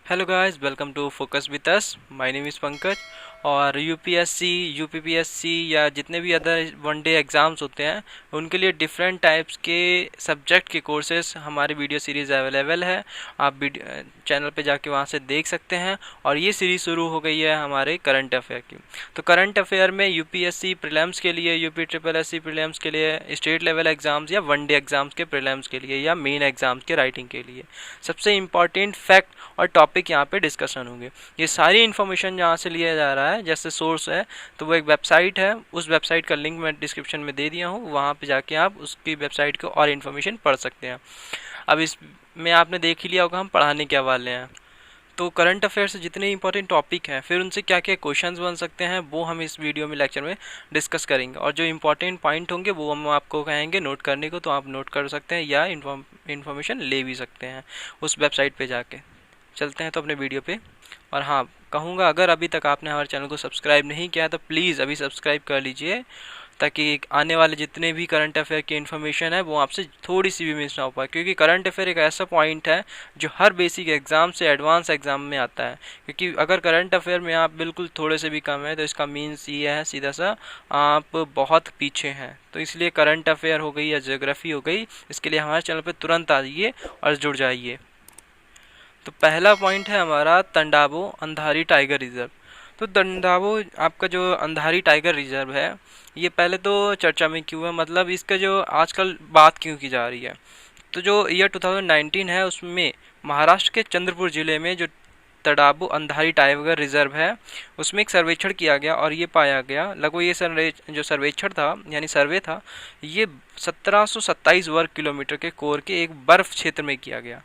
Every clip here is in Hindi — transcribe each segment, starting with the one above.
Hello guys, welcome to focus with us. My name is Pankaj. और यूपीएससी, यूपीपीएससी या जितने भी अदर वन डे एग्ज़ाम्स होते हैं उनके लिए डिफरेंट टाइप्स के सब्जेक्ट के कोर्सेज हमारे वीडियो सीरीज़ अवेलेबल है। आप चैनल पे जाके वहाँ से देख सकते हैं। और ये सीरीज़ शुरू हो गई है हमारे करंट अफेयर की। तो करंट अफेयर में यूपीएससी प्रीलिम्स के लिए, यूपी ट्रिपल एससी प्रीलिम्स के लिए, स्टेट लेवल एग्ज़ाम्स या वन डे एग्ज़ाम्स के प्रीलिम्स के लिए या मेन एग्ज़ाम्स के राइटिंग के लिए सबसे इम्पॉर्टेंट फैक्ट और टॉपिक यहाँ पे डिस्कशन होंगे। ये सारी इन्फॉर्मेशन जहाँ से लिया जा रहा है, जैसे सोर्स है तो वो एक वेबसाइट है, उस वेबसाइट का लिंक मैं डिस्क्रिप्शन में दे दिया हूँ, वहाँ पे जाके आप उसकी वेबसाइट को और इन्फॉर्मेशन पढ़ सकते हैं। अब इसमें आपने देख ही लिया होगा हम पढ़ाने क्या वाले हैं। तो करंट अफेयर से जितने इंपॉर्टेंट टॉपिक हैं, फिर उनसे क्या क्या क्वेश्चंस बन सकते हैं, वो हम इस वीडियो में लेक्चर में डिस्कस करेंगे। और जो इंपॉर्टेंट पॉइंट होंगे वो हम आपको कहेंगे नोट करने को, तो आप नोट कर सकते हैं या इन्फॉर्मेशन ले भी सकते हैं उस वेबसाइट पे जाके। चलते हैं तो अपने वीडियो पे। और हाँ, कहूँगा अगर अभी तक आपने हमारे चैनल को सब्सक्राइब नहीं किया है तो प्लीज़ अभी सब्सक्राइब कर लीजिए, ताकि आने वाले जितने भी करंट अफेयर की इन्फॉर्मेशन है वो आपसे थोड़ी सी भी मिस ना हो पाए। क्योंकि करंट अफेयर एक ऐसा पॉइंट है जो हर बेसिक एग्ज़ाम से एडवांस एग्ज़ाम में आता है। क्योंकि अगर करंट अफेयर में आप बिल्कुल थोड़े से भी कम है तो इसका मीन्स ये है सीधा सा आप बहुत पीछे हैं। तो इसलिए करंट अफेयर हो गई या ज्योग्राफी हो गई, इसके लिए हमारे चैनल पर तुरंत आइए और जुड़ जाइए। तो पहला पॉइंट है हमारा तंडाबो अंधारी टाइगर रिजर्व। तो तंडाबो आपका जो अंधारी टाइगर रिजर्व है, ये पहले तो चर्चा में क्यों है, मतलब इसका जो आजकल बात क्यों की जा रही है। तो जो ईयर 2019 है उसमें महाराष्ट्र के चंद्रपुर जिले में जो तडाबू अंधारी टाइगर रिजर्व है उसमें एक सर्वेक्षण किया गया और ये पाया गया, लगभग ये जो सर्वेक्षण था यानी सर्वे था, ये 1727 वर्ग किलोमीटर के कोर के एक बर्फ क्षेत्र में किया गया।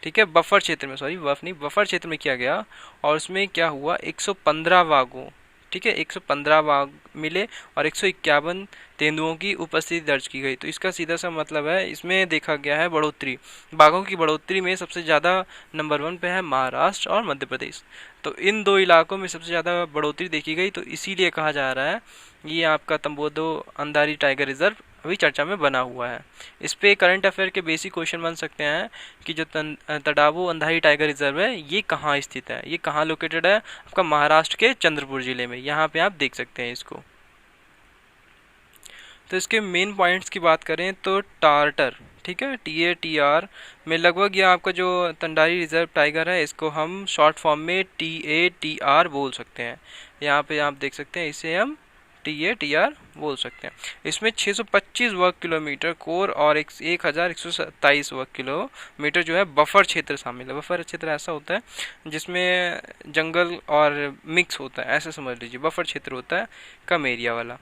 ठीक है, बफर क्षेत्र में, सॉरी बर्फ नहीं, बफर क्षेत्र में किया गया। और उसमें क्या हुआ, 115 बाघों, ठीक है, 115 बाघ मिले और 151 तेंदुओं की उपस्थिति दर्ज की गई। तो इसका सीधा सा मतलब है इसमें देखा गया है बढ़ोतरी, बाघों की बढ़ोतरी में सबसे ज़्यादा नंबर 1 पे है महाराष्ट्र और मध्य प्रदेश। तो इन दो इलाकों में सबसे ज़्यादा बढ़ोतरी देखी गई, तो इसीलिए कहा जा रहा है ये आपका तंबोदो अंधारी टाइगर रिजर्व अभी चर्चा में बना हुआ है। इस पे करंट अफेयर के बेसिक क्वेश्चन बन सकते हैं कि जो तडाबू अंधारी टाइगर रिजर्व है ये कहाँ स्थित है, ये कहाँ लोकेटेड है, आपका महाराष्ट्र के चंद्रपुर जिले में, यहाँ पे आप देख सकते हैं इसको। तो इसके मेन पॉइंट्स की बात करें तो टार्टर, ठीक है, TATR में लगभग ये आपका जो तंडारी रिजर्व टाइगर है इसको हम शॉर्ट फॉर्म में TATR बोल सकते हैं। यहाँ पे आप देख सकते हैं इसे हम TATR बोल सकते हैं। इसमें 625 वर्ग किलोमीटर कोर और 1127 वर्ग किलोमीटर जो है बफर क्षेत्र शामिल है। बफर क्षेत्र ऐसा होता है जिसमें जंगल और मिक्स होता है, ऐसे समझ लीजिए, बफर क्षेत्र होता है कम एरिया वाला।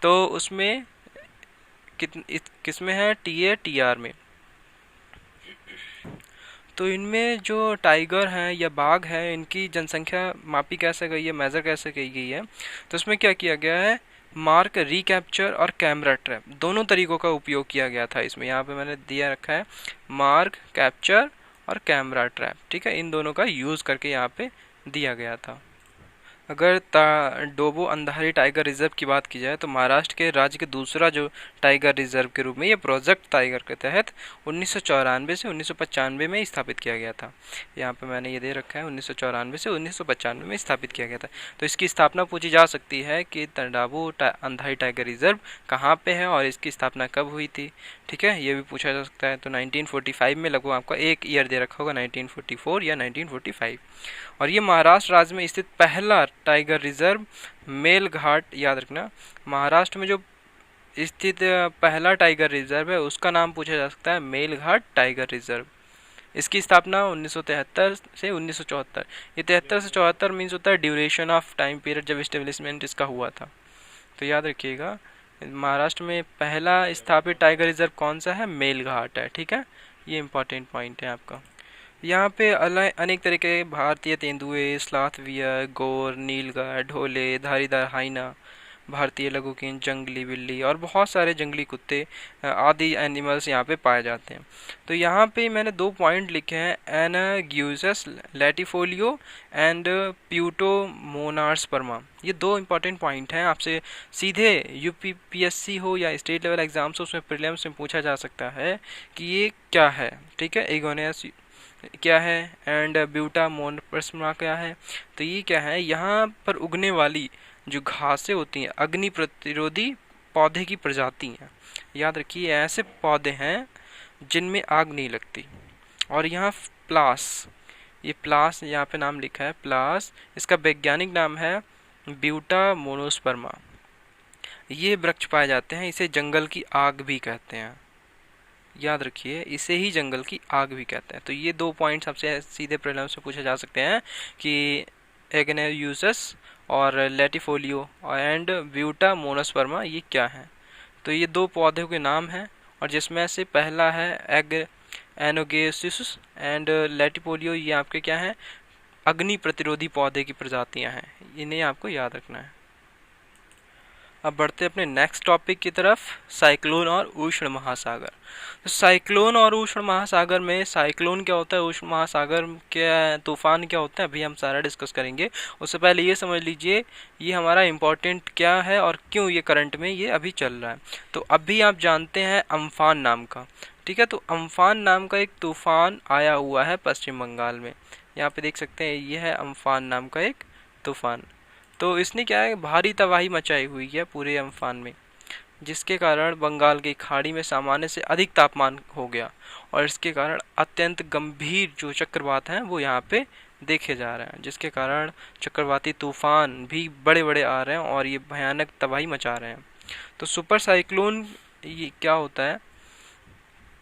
तो उसमें किसमें है, TATR में। तो इनमें जो टाइगर हैं या बाघ है इनकी जनसंख्या मापी कैसे गई है, मेज़र कैसे की गई है, तो उसमें क्या किया गया है, मार्क रिकैप्चर और कैमरा ट्रैप दोनों तरीकों का उपयोग किया गया था इसमें। यहाँ पे मैंने दिया रखा है मार्क कैप्चर और कैमरा ट्रैप, ठीक है, इन दोनों का यूज़ करके यहाँ पे दिया गया था। अगर डोबो अंधारी टाइगर रिजर्व की बात की जाए तो महाराष्ट्र के राज्य के दूसरा जो टाइगर रिजर्व के रूप में ये प्रोजेक्ट टाइगर के तहत 1994 से 1995 में स्थापित किया गया था। यहाँ पे मैंने ये दे रखा है 1994 से 1995 में स्थापित किया गया था। तो इसकी स्थापना पूछी जा सकती है कि तंडाबू अंधारी टाइगर रिजर्व कहाँ पे है और इसकी स्थापना कब हुई थी, ठीक है, ये भी पूछा जा सकता है। तो 1945 में लगभग आपका एक ईयर दे रखा होगा, 1944 या 1945। और ये महाराष्ट्र राज्य में स्थित पहला टाइगर रिजर्व मेलघाट, याद रखना, महाराष्ट्र में जो स्थित पहला टाइगर रिजर्व है उसका नाम पूछा जा सकता है मेलघाट टाइगर रिजर्व। इसकी स्थापना 1973 से 1974, ये 73 से 74 मीन्स होता है ड्यूरेशन ऑफ टाइम पीरियड जब इस्टेब्लिशमेंट इसका हुआ था। तो याद रखिएगा महाराष्ट्र में पहला स्थापित टाइगर रिजर्व कौन सा है, मेलघाट है, ठीक है, ये इंपॉर्टेंट पॉइंट है आपका। यहाँ पे अनेक तरह के भारतीय तेंदुए, स्लॉथ बियर, गोर, नीलगाय, ढोले, धारीदार हाइना, भारतीय लघुकीन, जंगली बिल्ली और बहुत सारे जंगली कुत्ते आदि एनिमल्स यहाँ पे पाए जाते हैं। तो यहाँ पे मैंने 2 पॉइंट लिखे हैं, एनाग्यूसस लैटिफोलियो एंड प्यूटोमोनार्सपर्मा। ये 2 इंपॉर्टेंट पॉइंट हैं, आपसे सीधे यूपीपीएससी हो या स्टेट लेवल एग्जाम्स हो उसमें प्रीलिम्स में पूछा जा सकता है कि ये क्या है, ठीक है। एगोनियस क्या है एंड ब्यूटा मोनोस्पर्मा क्या है। तो ये क्या है, यहाँ पर उगने वाली जो घासें होती हैं अग्नि प्रतिरोधी पौधे की प्रजाति हैं। याद रखिए ऐसे पौधे हैं जिनमें आग नहीं लगती। और यहाँ प्लास, ये प्लास यहाँ पे नाम लिखा है प्लास, इसका वैज्ञानिक नाम है ब्यूटा मोनोस्पर्मा। ये वृक्ष पाए जाते हैं, इसे जंगल की आग भी कहते हैं। याद रखिए इसे ही जंगल की आग भी कहते हैं। तो ये 2 पॉइंट्स आपसे सीधे प्रीलिम्स से पूछे जा सकते हैं कि एग्नेयूसस और लेटिफोलियो एंड ब्यूटा मोनोस्पर्मा ये क्या है। तो ये 2 पौधों के नाम हैं और जिसमें से पहला है एनोगेसिस एंड लेटिफोलियो, ये आपके क्या हैं, अग्नि प्रतिरोधी पौधे की प्रजातियां हैं। इन्हें आपको याद रखना है। अब बढ़ते अपने नेक्स्ट टॉपिक की तरफ, साइक्लोन और उष्ण महासागर। तो साइक्लोन और उष्ण महासागर में साइक्लोन क्या होता है, उष्ण महासागर क्या, तूफान क्या होता है, अभी हम सारा डिस्कस करेंगे। उससे पहले ये समझ लीजिए ये हमारा इम्पोर्टेंट क्या है और क्यों ये करंट में ये अभी चल रहा है। तो अभी आप जानते हैं अम्फान नाम का, ठीक है। तो अम्फान नाम का एक तूफान आया हुआ है पश्चिम बंगाल में। यहाँ पे देख सकते हैं ये है अम्फान नाम का एक तूफान। तो इसने क्या है, भारी तबाही मचाई हुई है पूरे अम्फान में, जिसके कारण बंगाल की खाड़ी में सामान्य से अधिक तापमान हो गया और इसके कारण अत्यंत गंभीर जो चक्रवात हैं वो यहाँ पे देखे जा रहे हैं, जिसके कारण चक्रवाती तूफान भी बड़े बड़े आ रहे हैं और ये भयानक तबाही मचा रहे हैं। तो सुपर साइक्लोन ये क्या होता है,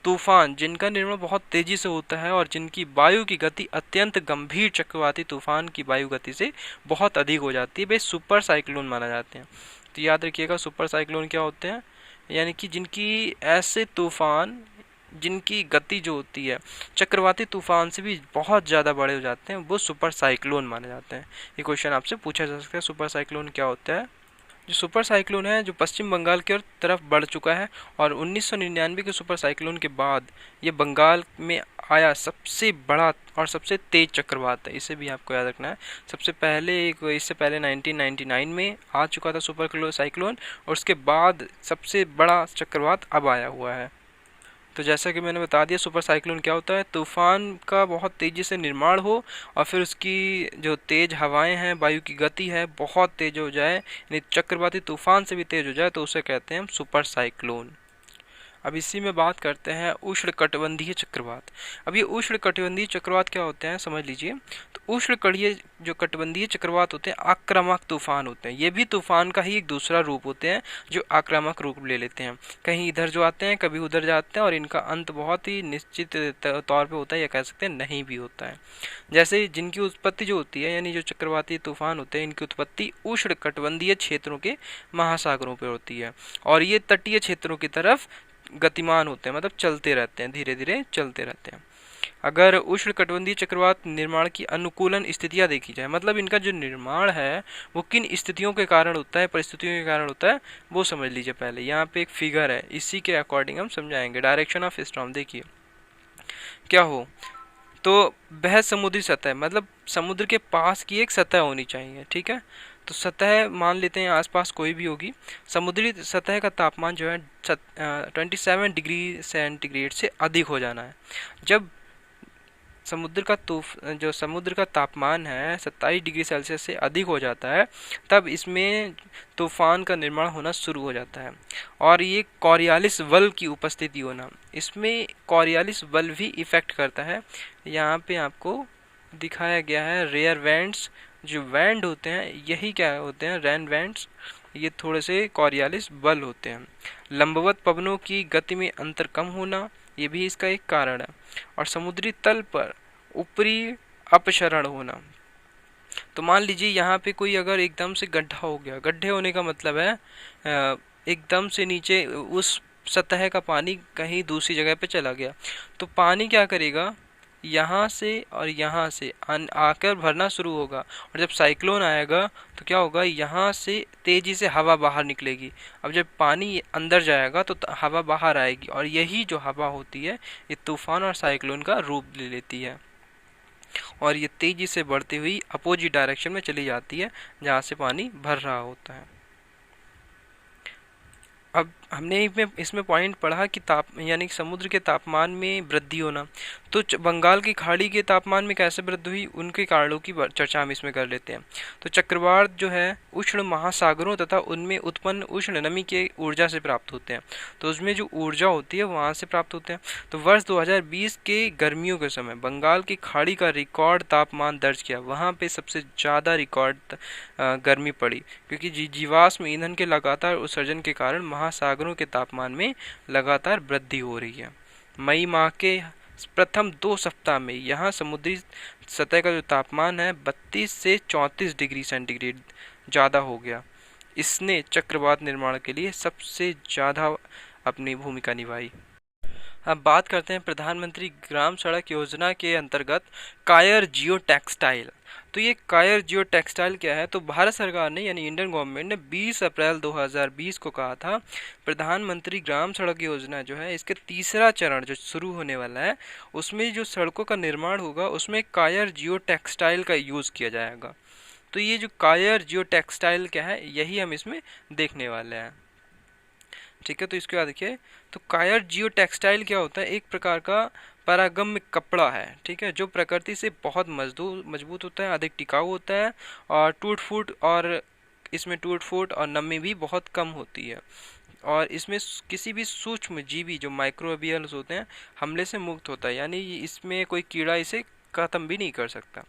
तूफान जिनका निर्माण बहुत तेजी से होता है और जिनकी वायु की गति अत्यंत गंभीर चक्रवाती तूफान की वायु गति से बहुत अधिक हो जाती है, वे सुपर साइक्लोन माना जाते हैं। तो याद रखिएगा सुपर साइक्लोन क्या होते हैं, यानी कि जिनकी ऐसे तूफान जिनकी गति जो होती है चक्रवाती तूफान से भी बहुत ज़्यादा बड़े हो जाते हैं, वो सुपर साइक्लोन माने जाते हैं। ये क्वेश्चन आपसे पूछा जा सकता है, सुपर साइक्लोन क्या होता है। जो सुपर साइक्लोन है जो पश्चिम बंगाल की तरफ बढ़ चुका है और 1999 के सुपर साइक्लोन के बाद ये बंगाल में आया सबसे बड़ा और सबसे तेज चक्रवात है। इसे भी आपको याद रखना है। सबसे पहले इससे पहले 1999 में आ चुका था सुपर साइक्लोन और उसके बाद सबसे बड़ा चक्रवात अब आया हुआ है। तो जैसा कि मैंने बता दिया सुपर साइक्लोन क्या होता है, तूफान का बहुत तेज़ी से निर्माण हो और फिर उसकी जो तेज़ हवाएं हैं, वायु की गति है बहुत तेज़ हो जाए, यानी चक्रवाती तूफान से भी तेज़ हो जाए, तो उसे कहते हैं हम सुपर साइक्लोन। अब इसी में बात करते हैं उष्णकटिबंधीय चक्रवात। अब ये उष्णकटिबंधीय चक्रवात क्या होते हैं समझ लीजिए। तो उष्णकटिबंधीय जो कटिबंधीय चक्रवात होते हैं आक्रामक तूफान होते हैं। ये भी तूफान का ही एक दूसरा रूप होते हैं जो आक्रामक रूप ले लेते हैं, कहीं इधर जो आते हैं कभी उधर जाते हैं और इनका अंत बहुत ही निश्चित तौर पे होता है या कह सकते हैं नहीं भी होता है। जैसे जिनकी उत्पत्ति जो होती है, यानी जो चक्रवाती तूफान होते हैं इनकी उत्पत्ति उष्णकटिबंधीय क्षेत्रों के महासागरों पर होती है और ये तटीय क्षेत्रों की तरफ गतिमान होते हैं, मतलब चलते रहते हैं, धीरे धीरे चलते रहते हैं। अगर उष्णकटिबंधीय चक्रवात निर्माण की अनुकूलन स्थितियां देखी जाए, मतलब इनका जो निर्माण है वो किन स्थितियों के कारण होता है, परिस्थितियों के कारण होता है, वो समझ लीजिए। पहले यहाँ पे एक फिगर है, इसी के अकॉर्डिंग हम समझाएंगे। डायरेक्शन ऑफ स्टॉर्म देखिए क्या हो, तो वह समुद्री सतह, मतलब समुद्र के पास की एक सतह होनी चाहिए, ठीक है। तो सतह मान लेते हैं आसपास कोई भी होगी। समुद्री सतह का तापमान जो है 27 डिग्री सेंटीग्रेड से अधिक हो जाना है। जब समुद्र का तापमान है 27 डिग्री सेल्सियस से अधिक हो जाता है, तब इसमें तूफान का निर्माण होना शुरू हो जाता है। और ये कोरियालिस वल्व की उपस्थिति होना, इसमें कोरियालिस वल्व भी इफेक्ट करता है। यहाँ पे आपको दिखाया गया है रेयर वेंट्स, जो वैंड होते हैं यही क्या होते हैं, रेन वेंट्स, ये थोड़े से कोरियालिस बल होते हैं। लंबवत पवनों की गति में अंतर कम होना, ये भी इसका एक कारण है। और समुद्री तल पर ऊपरी अपक्षरण होना। तो मान लीजिए यहाँ पे कोई अगर एकदम से गड्ढा हो गया, गड्ढे होने का मतलब है एकदम से नीचे उस सतह का पानी कहीं दूसरी जगह पे चला गया, तो पानी क्या करेगा, यहाँ से और यहाँ से आकर भरना शुरू होगा और जब साइक्लोन आएगा तो क्या होगा, यहाँ से तेजी से हवा बाहर निकलेगी। अब जब पानी अंदर जाएगा तो हवा बाहर आएगी और यही जो हवा होती है ये तूफान और साइक्लोन का रूप ले लेती है और ये तेजी से बढ़ती हुई अपोजिट डायरेक्शन में चली जाती है जहाँ से पानी भर रहा होता है। अब हमने इसमें पॉइंट पढ़ा कि यानी कि समुद्र के तापमान में वृद्धि होना। तो बंगाल की खाड़ी के तापमान में कैसे वृद्धि हुई, उनके कारणों की चर्चा हम इसमें कर लेते हैं। तो चक्रवात जो है उष्ण महासागरों तथा उनमें उत्पन्न उष्ण नमी के ऊर्जा से प्राप्त होते हैं। तो उसमें जो ऊर्जा होती है वहाँ से प्राप्त होते हैं। तो वर्ष 2020 के गर्मियों के समय बंगाल की खाड़ी का रिकॉर्ड तापमान दर्ज किया। वहाँ पे सबसे ज़्यादा रिकॉर्ड गर्मी पड़ी, क्योंकि जीवाश्म ईंधन के लगातार उत्सर्जन के कारण महासागरों के तापमान में लगातार वृद्धि हो रही है। मई माह के प्रथम 2 सप्ताह में यहाँ समुद्री सतह का जो तापमान है 32 से 34 डिग्री सेंटीग्रेड ज़्यादा हो गया। इसने चक्रवात निर्माण के लिए सबसे ज़्यादा अपनी भूमिका निभाई। अब बात करते हैं प्रधानमंत्री ग्राम सड़क योजना के अंतर्गत कायर जियो टेक्सटाइल। तो ये कायर जियो टेक्सटाइल क्या है, तो भारत सरकार ने यानी इंडियन गवर्नमेंट ने 20 अप्रैल 2020 को कहा था प्रधानमंत्री ग्राम सड़क योजना जो है इसके तीसरा चरण जो शुरू होने वाला है उसमें जो सड़कों का निर्माण होगा उसमें कायर जियो टेक्सटाइल का यूज़ किया जाएगा। तो ये जो कायर जियो टेक्सटाइल क्या है यही हम इसमें देखने वाले हैं। ठीक है, तो इसके बाद देखिए, तो कायर जियो टेक्सटाइल क्या होता है, एक प्रकार का परागम्य कपड़ा है। ठीक है, जो प्रकृति से बहुत मजबूत होता है, अधिक टिकाऊ होता है और टूट फूट और नमी भी बहुत कम होती है। और इसमें किसी भी सूक्ष्म जीवी जो माइक्रोबियल्स होते हैं हमले से मुक्त होता है, यानी इसमें कोई कीड़ा इसे खत्म भी नहीं कर सकता।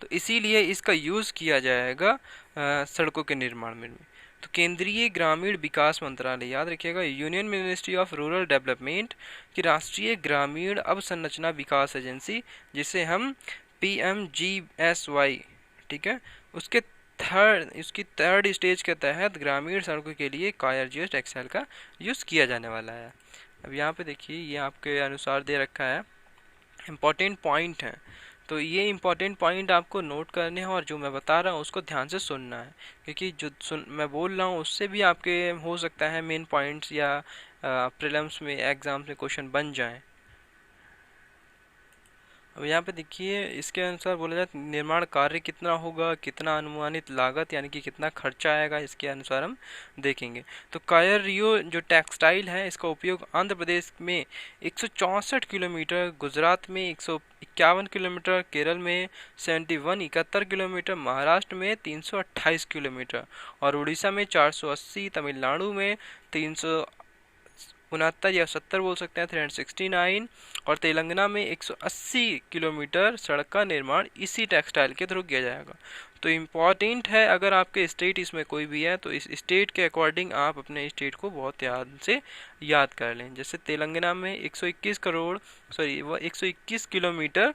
तो इसीलिए इसका यूज़ किया जाएगा सड़कों के निर्माण में। तो केंद्रीय ग्रामीण विकास मंत्रालय, याद रखिएगा, union ministry of rural development की राष्ट्रीय ग्रामीण अवसंरचना विकास एजेंसी, जिसे हम PMGSY, ठीक है, उसकी थर्ड स्टेज के तहत ग्रामीण सड़कों के लिए कायर जियो टेक्सटाइल का यूज़ किया जाने वाला है। अब यहाँ पे देखिए, ये आपके अनुसार दे रखा है, इम्पोर्टेंट पॉइंट है। तो ये इम्पॉर्टेंट पॉइंट आपको नोट करने हैं और जो मैं बता रहा हूँ उसको ध्यान से सुनना है, क्योंकि जो मैं बोल रहा हूँ उससे भी आपके हो सकता है मेन पॉइंट्स या प्रीलिम्स में एग्जाम्स में क्वेश्चन बन जाएं। अब यहाँ पे देखिए, इसके अनुसार बोला जाए निर्माण कार्य कितना होगा, कितना अनुमानित लागत यानी कि कितना खर्चा आएगा, इसके अनुसार हम देखेंगे। तो कायर रियो जो टेक्सटाइल है इसका उपयोग आंध्र प्रदेश में 164 किलोमीटर, गुजरात में 151 किलोमीटर, केरल में 71 किलोमीटर, महाराष्ट्र में 328 किलोमीटर और उड़ीसा में 480, तमिलनाडु में 369 या 70 बोल सकते हैं 369 और तेलंगाना में 180 किलोमीटर सड़क का निर्माण इसी टेक्सटाइल के थ्रू किया जाएगा। तो इम्पॉर्टेंट है, अगर आपके स्टेट इसमें कोई भी है तो इस स्टेट के अकॉर्डिंग आप अपने स्टेट को बहुत ध्यान से याद कर लें। जैसे तेलंगाना में 121 किलोमीटर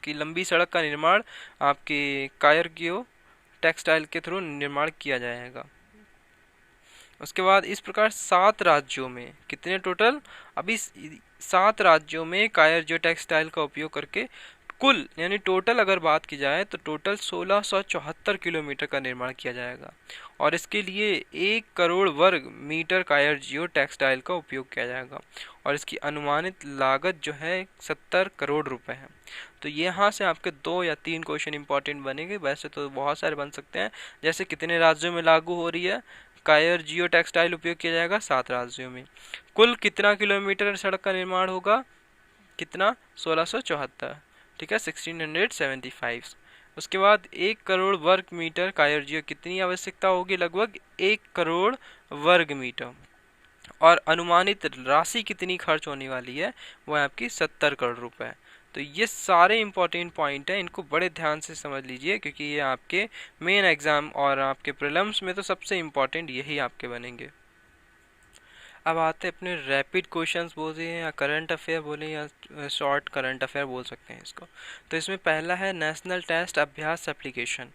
की लंबी सड़क का निर्माण आपके कायर जियो टेक्सटाइल के थ्रू निर्माण किया जाएगा। उसके बाद इस प्रकार 7 राज्यों में कितने टोटल, अभी 7 राज्यों में कायर जियो टेक्सटाइल का उपयोग करके कुल यानी टोटल अगर बात की जाए तो टोटल 1674 किलोमीटर का निर्माण किया जाएगा और इसके लिए 1 करोड़ वर्ग मीटर कायर जियो टेक्सटाइल का उपयोग किया जाएगा और इसकी अनुमानित लागत जो है 70 करोड़ रुपए है। तो यहाँ से आपके 2 या 3 क्वेश्चन इंपॉर्टेंट बनेंगे, वैसे तो बहुत सारे बन सकते हैं। जैसे कितने राज्यों में लागू हो रही है कायर जियो टेक्सटाइल, उपयोग किया जाएगा 7 राज्यों में। कुल कितना किलोमीटर सड़क का निर्माण होगा, कितना 1674, ठीक है 1675। उसके बाद 1 करोड़ वर्ग मीटर कायर जियो कितनी आवश्यकता होगी, लगभग 1 करोड़ वर्ग मीटर और अनुमानित राशि कितनी खर्च होने वाली है वो है आपकी 70 करोड़ रुपए। तो ये सारे इंपॉर्टेंट पॉइंट हैं, इनको बड़े ध्यान से समझ लीजिए क्योंकि ये आपके मेन एग्जाम और आपके प्रीलिम्स में तो सबसे इम्पॉर्टेंट यही आपके बनेंगे। अब आते हैं अपने रैपिड क्वेश्चंस बोले या करंट अफेयर बोले या शॉर्ट करंट अफेयर बोल सकते हैं इसको। तो इसमें पहला है नेशनल टेस्ट अभ्यास एप्लीकेशन।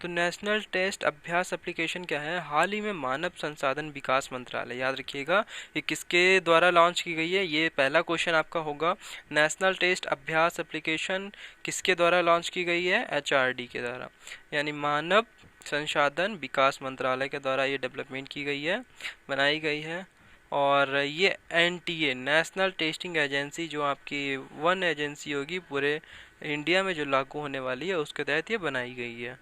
तो नेशनल टेस्ट अभ्यास एप्लीकेशन क्या है, हाल ही में मानव संसाधन विकास मंत्रालय, याद रखिएगा ये किसके द्वारा लॉन्च की गई है, ये पहला क्वेश्चन आपका होगा। नेशनल टेस्ट अभ्यास एप्लीकेशन किसके द्वारा लॉन्च की गई है, HRD के द्वारा, यानी मानव संसाधन विकास मंत्रालय के द्वारा ये डेवलपमेंट की गई है, बनाई गई है। और ये NTA नेशनल टेस्टिंग एजेंसी जो आपकी वन एजेंसी होगी पूरे इंडिया में जो लागू होने वाली है उसके तहत ये बनाई गई है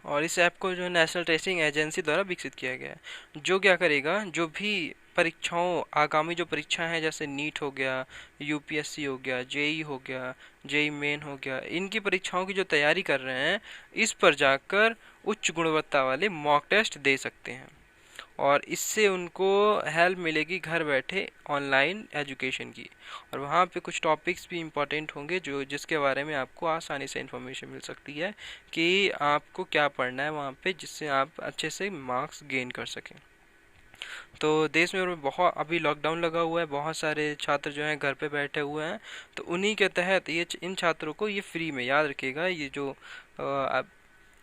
और इस ऐप को जो नेशनल टेस्टिंग एजेंसी द्वारा विकसित किया गया है, जो क्या करेगा, जो भी परीक्षाओं, आगामी जो परीक्षाएं हैं जैसे नीट हो गया, यूपीएससी हो गया, जेई हो गया, जेई मेन हो गया, इनकी परीक्षाओं की जो तैयारी कर रहे हैं, इस पर जाकर उच्च गुणवत्ता वाले मॉक टेस्ट दे सकते हैं और इससे उनको हेल्प मिलेगी घर बैठे ऑनलाइन एजुकेशन की। और वहाँ पे कुछ टॉपिक्स भी इम्पोर्टेंट होंगे जो जिसके बारे में आपको आसानी से इन्फॉर्मेशन मिल सकती है कि आपको क्या पढ़ना है वहाँ पे, जिससे आप अच्छे से मार्क्स गेन कर सकें। तो देश में बहुत अभी लॉकडाउन लगा हुआ है, बहुत सारे छात्र जो हैं घर पे बैठे हुए हैं, तो उन्हीं के तहत ये इन छात्रों को ये फ्री में, याद रखिएगा, ये जो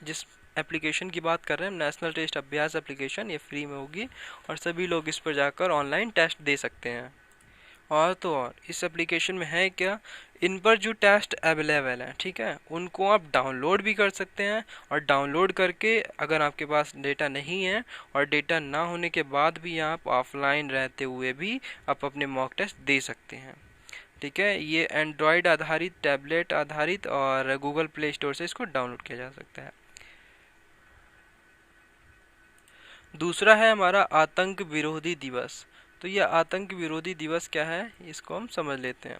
जिस एप्लीकेशन की बात कर रहे हैं, नेशनल टेस्ट अभ्यास एप्लीकेशन, ये फ्री में होगी और सभी लोग इस पर जाकर ऑनलाइन टेस्ट दे सकते हैं। और तो और इस एप्लीकेशन में है क्या, इन पर जो टेस्ट अवेलेबल है, ठीक है, उनको आप डाउनलोड भी कर सकते हैं और डाउनलोड करके अगर आपके पास डेटा नहीं है और डेटा ना होने के बाद भी आप ऑफलाइन रहते हुए भी आप अपने मॉक टेस्ट दे सकते हैं। ठीक है, ये एंड्रॉयड आधारित, टैबलेट आधारित और गूगल प्ले स्टोर से इसको डाउनलोड किया जा सकता है। दूसरा है हमारा आतंक विरोधी दिवस। तो यह आतंक विरोधी दिवस क्या है, इसको हम समझ लेते हैं।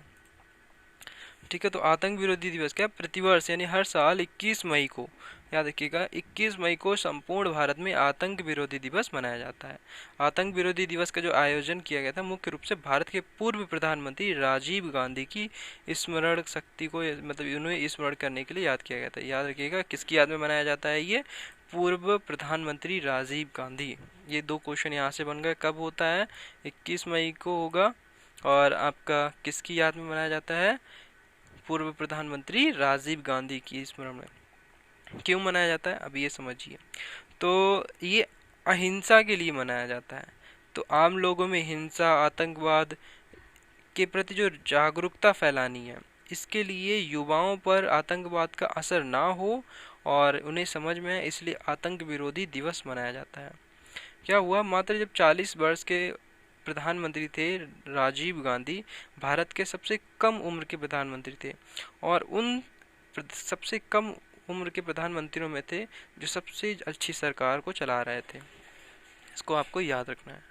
ठीक है, तो आतंक विरोधी दिवस क्या, प्रतिवर्ष यानी हर साल 21 मई को, याद रखिएगा, 21 मई को संपूर्ण भारत में आतंक विरोधी दिवस मनाया जाता है। आतंक विरोधी दिवस का जो आयोजन किया गया था मुख्य रूप से भारत के पूर्व प्रधानमंत्री राजीव गांधी की स्मरण शक्ति को, मतलब उन्हें स्मरण करने के लिए याद किया गया था। याद रखिएगा किसकी याद में मनाया जाता है, ये पूर्व प्रधानमंत्री राजीव गांधी। ये दो क्वेश्चन यहाँ से बन गए, कब होता है, 21 मई को होगा, और आपका किसकी याद में मनाया जाता है, पूर्व प्रधानमंत्री राजीव गांधी की स्मरण में। क्यों मनाया जाता है, अब ये समझिए। तो ये अहिंसा के लिए मनाया जाता है। तो आम लोगों में हिंसा, आतंकवाद के प्रति जो जागरूकता फैलानी है, इसके लिए युवाओं पर आतंकवाद का असर ना हो और उन्हें समझ में आए, इसलिए आतंक विरोधी दिवस मनाया जाता है। क्या हुआ, मात्र जब 40 वर्ष के प्रधानमंत्री थे राजीव गांधी, भारत के सबसे कम उम्र के प्रधानमंत्री थे और उन सबसे कम उम्र के प्रधानमंत्रियों में थे जो सबसे अच्छी सरकार को चला रहे थे। इसको आपको याद रखना है।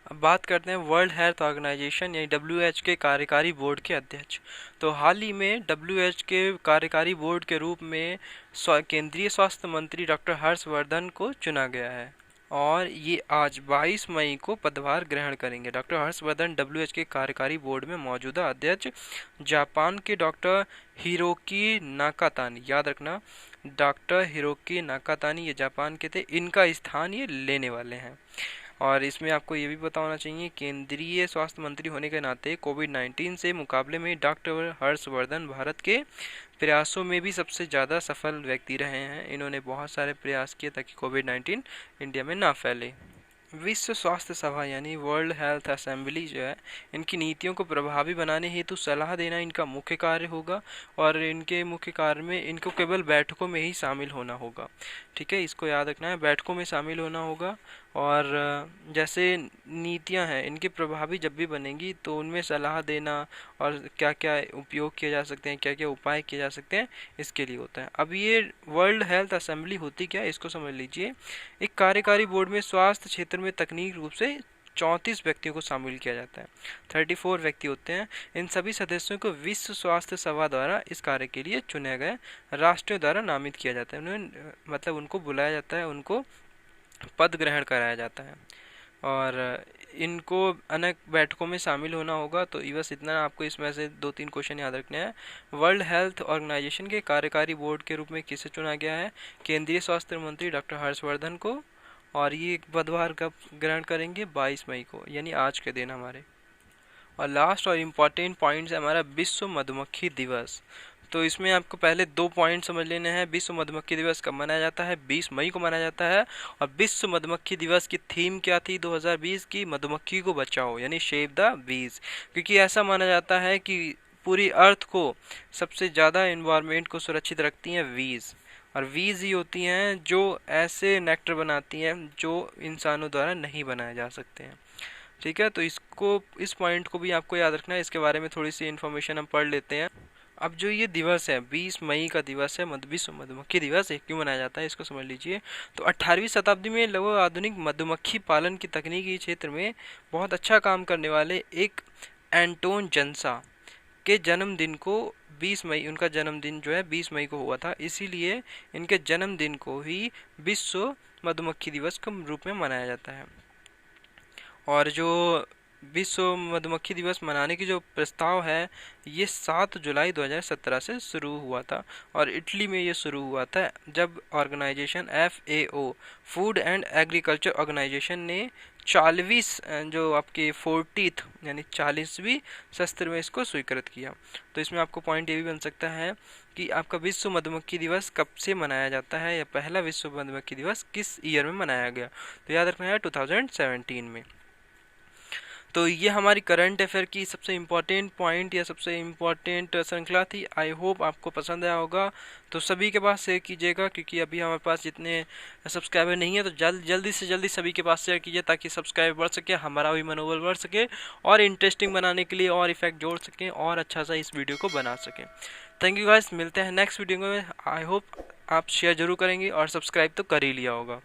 अब बात करते हैं वर्ल्ड हेल्थ ऑर्गेनाइजेशन यानी WHO के कार्यकारी बोर्ड के अध्यक्ष। तो हाल ही में WHO के कार्यकारी बोर्ड के रूप में केंद्रीय स्वास्थ्य मंत्री डॉक्टर हर्षवर्धन को चुना गया है और ये आज 22 मई को पदभार ग्रहण करेंगे। डॉक्टर हर्षवर्धन WHO के कार्यकारी बोर्ड में मौजूदा अध्यक्ष जापान के डॉक्टर हिरोकी नाकातानी, याद रखना, डॉक्टर हिरोकी नाकातानी ये जापान के थे, इनका स्थान ये लेने वाले हैं। और इसमें आपको ये भी पता होना चाहिए, केंद्रीय स्वास्थ्य मंत्री होने के नाते कोविड-19 से मुकाबले में डॉक्टर हर्षवर्धन भारत के प्रयासों में भी सबसे ज़्यादा सफल व्यक्ति रहे हैं। इन्होंने बहुत सारे प्रयास किए ताकि कोविड-19 इंडिया में ना फैले। विश्व स्वास्थ्य सभा यानी वर्ल्ड हेल्थ असेंबली जो है, इनकी नीतियों को प्रभावी बनाने हेतु सलाह देना इनका मुख्य कार्य होगा और इनके मुख्य कार्य में इनको केवल बैठकों में ही शामिल होना होगा। ठीक है, इसको याद रखना है, बैठकों में शामिल होना होगा। और जैसे नीतियां हैं इनकी प्रभावी जब भी बनेंगी तो उनमें सलाह देना और क्या क्या उपयोग किए जा सकते हैं, क्या क्या उपाय किए जा सकते हैं, इसके लिए होता है। अब ये वर्ल्ड हेल्थ असेंबली होती क्या है, इसको समझ लीजिए। एक कार्यकारी बोर्ड में स्वास्थ्य क्षेत्र में तकनीक रूप से 34 व्यक्तियों को शामिल किया जाता है, 34 व्यक्ति होते हैं। इन सभी सदस्यों को विश्व स्वास्थ्य सभा द्वारा इस कार्य के लिए चुने गए राष्ट्रों द्वारा नामित किया जाता है। उन्हें मतलब उनको बुलाया जाता है, उनको पद ग्रहण कराया जाता है और इनको अनेक बैठकों में शामिल होना होगा। तो बस इतना आपको इसमें से 2-3 क्वेश्चन याद रखने हैं। वर्ल्ड हेल्थ ऑर्गेनाइजेशन के कार्यकारी बोर्ड के रूप में किसे चुना गया है, केंद्रीय स्वास्थ्य मंत्री डॉक्टर हर्षवर्धन को, और ये पदभार कब ग्रहण करेंगे, 22 मई को, यानी आज के दिन हमारे। और लास्ट और इम्पॉर्टेंट पॉइंट है हमारा विश्व मधुमक्खी दिवस। तो इसमें आपको पहले 2 पॉइंट समझ लेने हैं। विश्व मधुमक्खी दिवस कब मनाया जाता है, 20 मई को मनाया जाता है। और विश्व मधुमक्खी दिवस की थीम क्या थी 2020 की, मधुमक्खी को बचाओ यानी सेव द बीज। क्योंकि ऐसा माना जाता है कि पूरी अर्थ को सबसे ज़्यादा इन्वायरमेंट को सुरक्षित रखती हैं बीज, और बीज ही होती हैं जो ऐसे नेक्टर बनाती हैं जो इंसानों द्वारा नहीं बनाए जा सकते हैं। ठीक है, तो इस पॉइंट को भी आपको याद रखना है। इसके बारे में थोड़ी सी इन्फॉर्मेशन हम पढ़ लेते हैं। अब जो ये दिवस है 20 मई का दिवस है, विश्व मधुमक्खी दिवस है, क्यों मनाया जाता है इसको समझ लीजिए। तो 18वीं शताब्दी में लगभग आधुनिक मधुमक्खी पालन की तकनीकी क्षेत्र में बहुत अच्छा काम करने वाले एक एंटोन जनसा के जन्मदिन को 20 मई, उनका जन्मदिन जो है 20 मई को हुआ था, इसीलिए इनके जन्मदिन को ही विश्व मधुमक्खी दिवस के रूप में मनाया जाता है। और जो विश्व मधुमक्खी दिवस मनाने की जो प्रस्ताव है, ये 7 जुलाई 2017 से शुरू हुआ था और इटली में ये शुरू हुआ था, जब organisation FAO food and agriculture organisation ने 40वीं जो आपके 40th यानी 40वीं सत्र में इसको स्वीकृत किया। तो इसमें आपको पॉइंट ये भी बन सकता है कि आपका विश्व मधुमक्खी दिवस कब से मनाया जाता है, या पहला विश्व मधुमक्खी दिवस किस ईयर में मनाया गया। तो याद रखना है 2017 में। तो ये हमारी करंट अफेयर की सबसे इम्पोर्टेंट पॉइंट या सबसे इम्पोर्टेंट श्रृंखला थी। आई होप आपको पसंद आया होगा। तो सभी के पास शेयर कीजिएगा, क्योंकि अभी हमारे पास जितने सब्सक्राइबर नहीं है, तो जल्दी से जल्दी सभी के पास शेयर कीजिए, ताकि सब्सक्राइबर बढ़ सके, हमारा भी मनोबल बढ़ सके, और इंटरेस्टिंग बनाने के लिए और इफेक्ट जोड़ सकें और अच्छा सा इस वीडियो को बना सकें। थैंक यू गाइस, मिलते हैं नेक्स्ट वीडियो में। आई होप आप शेयर जरूर करेंगे और सब्सक्राइब तो कर ही लिया होगा।